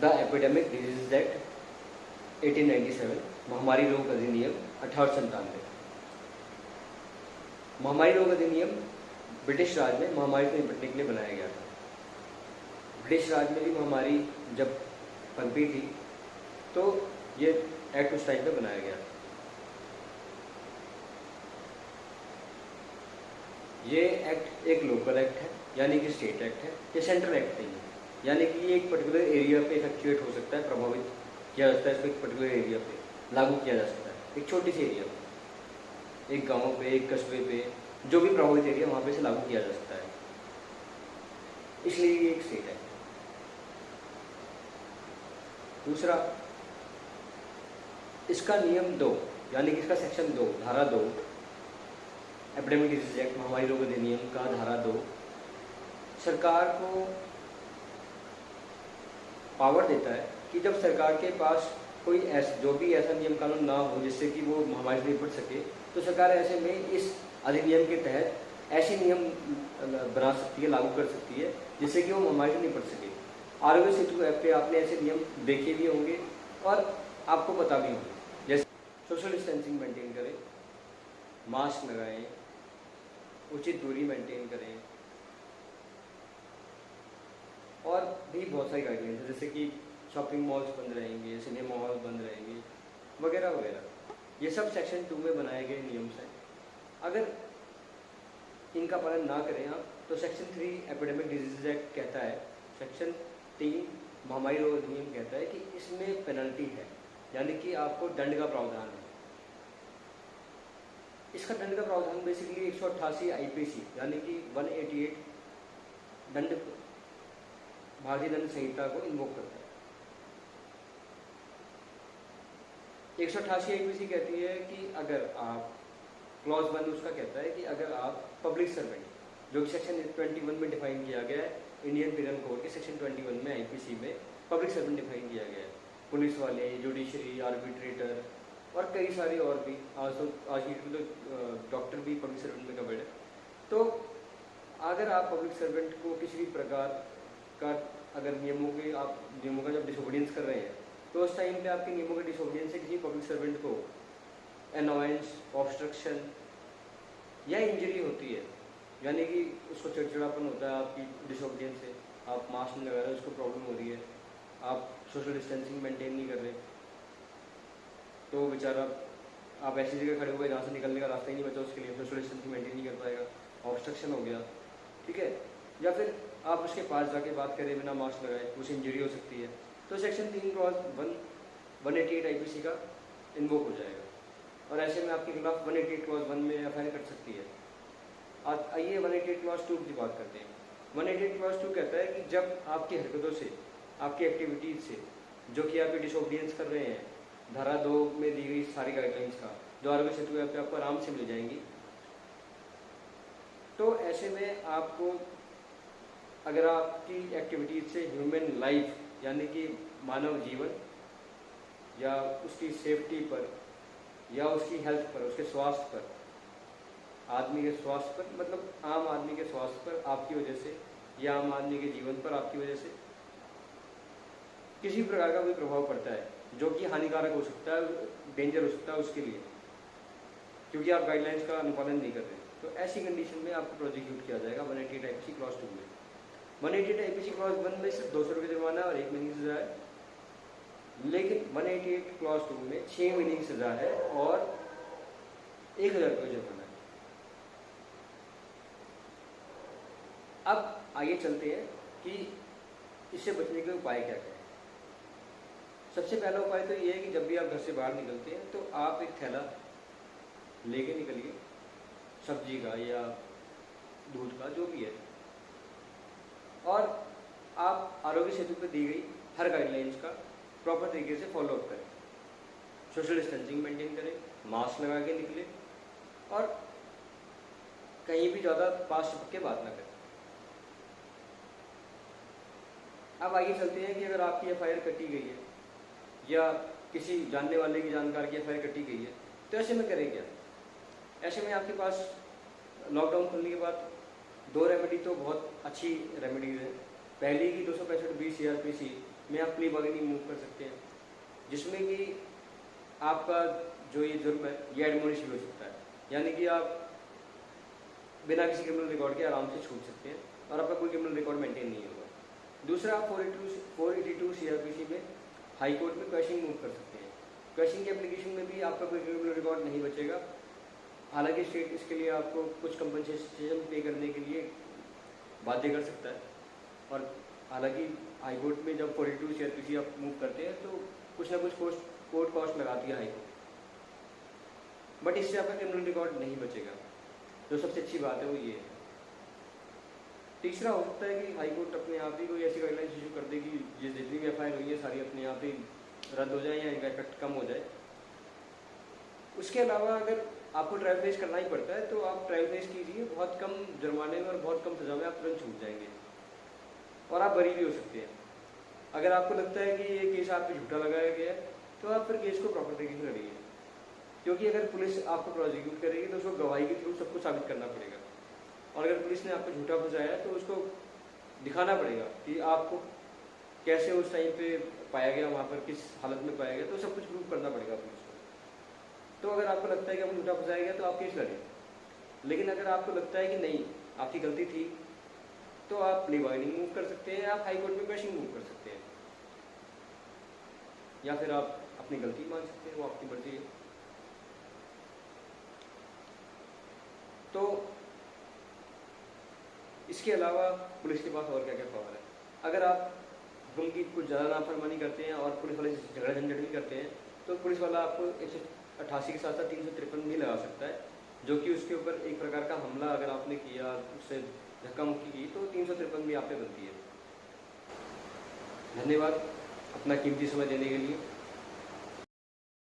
The epidemic disease act 1897, महामारी रोग अधिनियम 1897। महामारी रोग अधिनियम ब्रिटिश राज में महामारी से निपटने के लिए बनाया गया था। ब्रिटिश राज में भी महामारी जब पनपी थी तो ये एक्ट उस टाइम पे बनाया गया। ये एक्ट एक लोकल एक्ट है, यानी कि स्टेट एक्ट है, ये सेंट्रल एक्ट नहीं है, यानी कि ये एक पर्टिकुलर एरिया पे इफेक्चुएट हो सकता है, प्रभावित किया जा सकता है, इसको एक पर्टिकुलर एरिया पे लागू किया जा सकता है, एक छोटी सी एरिया पे, एक गांव पे, एक कस्बे पे, जो भी प्रभावित एरिया वहाँ पे से लागू किया जा सकता है, इसलिए ये एक स्टेट है। दूसरा, इसका नियम 2, यानी कि इसका सेक्शन 2, धारा 2, एपिडेमिक डिजीज एक्ट महामारी रोग अधिनियम का धारा 2 सरकार को पावर देता है कि जब सरकार के पास कोई जो भी ऐसा नियम कानून ना हो जिससे कि वो महामारी से निपट सके, तो सरकार ऐसे में इस अधिनियम के तहत ऐसे नियम बना सकती है, लागू कर सकती है, जिससे कि वो महामारी से निपट सके। आरोग्य सेतु ऐप पे आपने ऐसे नियम देखे भी होंगे और आपको पता भी होंगे, जैसे सोशल डिस्टेंसिंग मेंटेन करें, मास्क लगाएं, उचित दूरी मेंटेन करें, और भी बहुत सारी गाइडलाइंस है, जैसे कि शॉपिंग मॉल्स बंद रहेंगे, सिनेमा हॉल बंद रहेंगे, वगैरह वगैरह। ये सब सेक्शन 2 में बनाए गए नियम हैं। अगर इनका पालन ना करें आप, तो सेक्शन 3 एपिडेमिक डिजीज एक्ट कहता है, सेक्शन 3 महामारी रोग अधिनियम कहता है कि इसमें पेनल्टी है, यानी कि आपको दंड का प्रावधान है। इसका दंड का प्रावधान बेसिकली 188 आईपीसी यानी कि 188 दंड भारतीय दंड संहिता को इन्वोक करता है। 188 आईपीसी कहती है कि अगर आप, क्लॉज 1 उसका कहता है कि अगर आप पब्लिक सर्वेंट, जो कि सेक्शन 21 में डिफाइन किया गया है, इंडियन पीनल कोड के सेक्शन 21 में आईपीसी में पब्लिक सर्वेंट डिफाइन किया गया है, पुलिस वाले, जुडिशरी, आर्बिट्रेटर और कई सारे और भी, आज की तो डॉक्टर भी पब्लिक सर्वेंट में कवर्ड है। तो अगर आप पब्लिक सर्वेंट को किसी भी प्रकार का अगर नियमों का जब डिसोबीडियंस कर रहे हैं, तो उस टाइम पे आपके नियमों के डिसोबीडियंस से किसी पब्लिक सर्वेंट को एनॉयंस, ऑब्स्ट्रक्शन या इंजरी होती है, यानी कि उसको चिड़चिड़ापन होता है आपकी डिसोबीडियंस से, आप मास्क नहीं लगा रहे, उसको प्रॉब्लम हो रही है, आप सोशल डिस्टेंसिंग मेंटेन नहीं कर रहे, तो बेचारा आप ऐसी जगह खड़े हुए जहाँ से निकलने का रास्ता ही नहीं बचा, उसके लिए सोशल डिस्टेंसिंग मेंटेन नहीं कर पाएगा, ऑब्स्ट्रक्शन हो गया, ठीक है। या फिर आप उसके पास जाके बात करें बिना मास्क लगाए, उसे इंजरी हो सकती है, तो सेक्शन 3 क्लॉज 188 आईपीसी का इन्वोक हो जाएगा, और ऐसे में आपके खिलाफ 188 क्लॉज 1 में एफआईआर कर सकती है। आइए 188 क्लॉज 2 की बात करते हैं। 188 क्लॉज 2 कहता है कि जब आपकी हरकतों से, आपकी एक्टिविटीज से, जो कि आप डिसोबीडियंस कर रहे हैं, धारा 2 में दी गई सारी गाइडलाइंस का, जो आरोग्य सेतु ऐप पे आपको आराम से मिल जाएंगी, तो ऐसे में आपको, अगर आपकी एक्टिविटीज से ह्यूमन लाइफ यानी कि मानव जीवन या उसकी सेफ्टी पर या उसकी हेल्थ पर, उसके स्वास्थ्य पर, आदमी के स्वास्थ्य पर, मतलब आम आदमी के स्वास्थ्य पर आपकी वजह से या आम आदमी के जीवन पर आपकी वजह से किसी प्रकार का कोई प्रभाव पड़ता है जो कि हानिकारक हो सकता है, डेंजर हो सकता है उसके लिए, क्योंकि आप गाइडलाइंस का अनुपालन नहीं कर रहे, तो ऐसी कंडीशन में आपको प्रोसिक्यूट किया जाएगा 188 आईपीसी क्लॉज 2 में। 188 आईपीसी क्लॉज 1 में सिर्फ 200 रुपये जुर्माना और 1 महीने की सजा है, लेकिन 188 क्लॉज 2 में 6 महीने की सजा है और 1000 रुपये जुर्माना है। अब आगे चलते हैं कि इससे बचने के उपाय क्या क्या है। सबसे पहला उपाय तो ये है कि जब भी आप घर से बाहर निकलते हैं तो आप एक थैला लेके निकलिए, सब्जी का या दूध का, जो भी है, और आप आरोग्य सेतु पर दी गई हर गाइडलाइंस का प्रॉपर तरीके से फॉलो अप करें, सोशल डिस्टेंसिंग मेंटेन करें, मास्क लगा के निकले और कहीं भी ज़्यादा पास चिपक के बात ना करें। अब आगे चलते हैं कि अगर आपकी एफआईआर कटी गई है या किसी जानने वाले की जानकार की एफआईआर कटी गई है, तो ऐसे में करें क्या। ऐसे में आपके पास लॉकडाउन खुलने के बाद 2 रेमेडी तो बहुत अच्छी रेमेडीज है। पहली की 265 CRPC में आप प्ली बार्गेनिंग मूव कर सकते हैं, जिसमें कि आपका जो ये जुर्म है ये एडमोनिश हो सकता है, यानी कि आप बिना किसी क्रिमिनल रिकॉर्ड के आराम से छूट सकते हैं और आपका कोई क्रिमिनल रिकॉर्ड मेंटेन नहीं होगा। दूसरा, आप 482 सीआरपीसी में हाई कोर्ट में क्वेश्चनिंग मूव कर सकते हैं। क्वेश्चनिंग के एप्लीकेशन में भी आपका कोई क्रिमिनल रिकॉर्ड नहीं बचेगा। हालांकि स्टेट इसके लिए आपको कुछ कंपनसेशन पे करने के लिए बाध्य कर सकता है, और हालांकि हाई कोर्ट में जब 42 सीआरपीसी आप मूव करते हैं तो कुछ ना कुछ कोर्ट कॉस्ट लगाती है हाई कोर्ट, बट इससे आपका क्रिमिनल रिकॉर्ड नहीं बचेगा। जो सबसे अच्छी बात है वो ये है। तीसरा हो सकता है कि हाई कोर्ट अपने आप ही कोई ऐसी गाइडलाइंस इशू कर दे कि ये जितनी भी एफआईआर हुई है सारी अपने आप ही रद्द हो जाए या इनका इफेक्ट कम हो जाए। उसके अलावा अगर आपको ट्रायल फेस करना ही पड़ता है तो आप ट्रायल फेस कीजिए, बहुत कम जुर्माने में और बहुत कम सजा में आप तुरंत छूट जाएंगे और आप बरी भी हो सकते हैं। अगर आपको लगता है कि ये केस आप पे झूठा लगाया गया है तो आप फिर केस को प्रॉपर तरीके से लड़िए, क्योंकि अगर पुलिस आपको प्रोसिक्यूट करेगी तो उसको गवाही के थ्रू सबको साबित करना पड़ेगा, और अगर पुलिस ने आपको झूठा फंसाया है तो उसको दिखाना पड़ेगा कि आपको कैसे उस टाइम पे पाया गया, वहाँ पर किस हालत में पाया गया, तो सब कुछ प्रूव करना पड़ेगा पुलिस को। तो अगर आपको लगता है कि आपको झूठा फंसाया गया तो आप केस लड़ें, लेकिन अगर आपको लगता है कि नहीं आपकी गलती थी तो आप प्ली बार्गेनिंग मूव कर सकते हैं, आप हाई कोर्ट में क्वेश्चनिंग मूव कर सकते हैं, या फिर आप अपनी गलती मान सकते हैं, वो आपकी मर्जी है। तो इसके अलावा पुलिस के पास और क्या क्या पावर है। अगर आप हुक्म की कुछ ज़्यादा नाफरमानी करते हैं और पुलिस वाले झगड़ा झंझट भी करते हैं तो पुलिस वाला आपको 188 के साथ साथ 353 भी लगा सकता है, जो कि उसके ऊपर एक प्रकार का हमला अगर आपने किया, उससे धक्का मुक्की की, तो 353 भी आप पे बनती है। धन्यवाद अपना कीमती समय देने के लिए।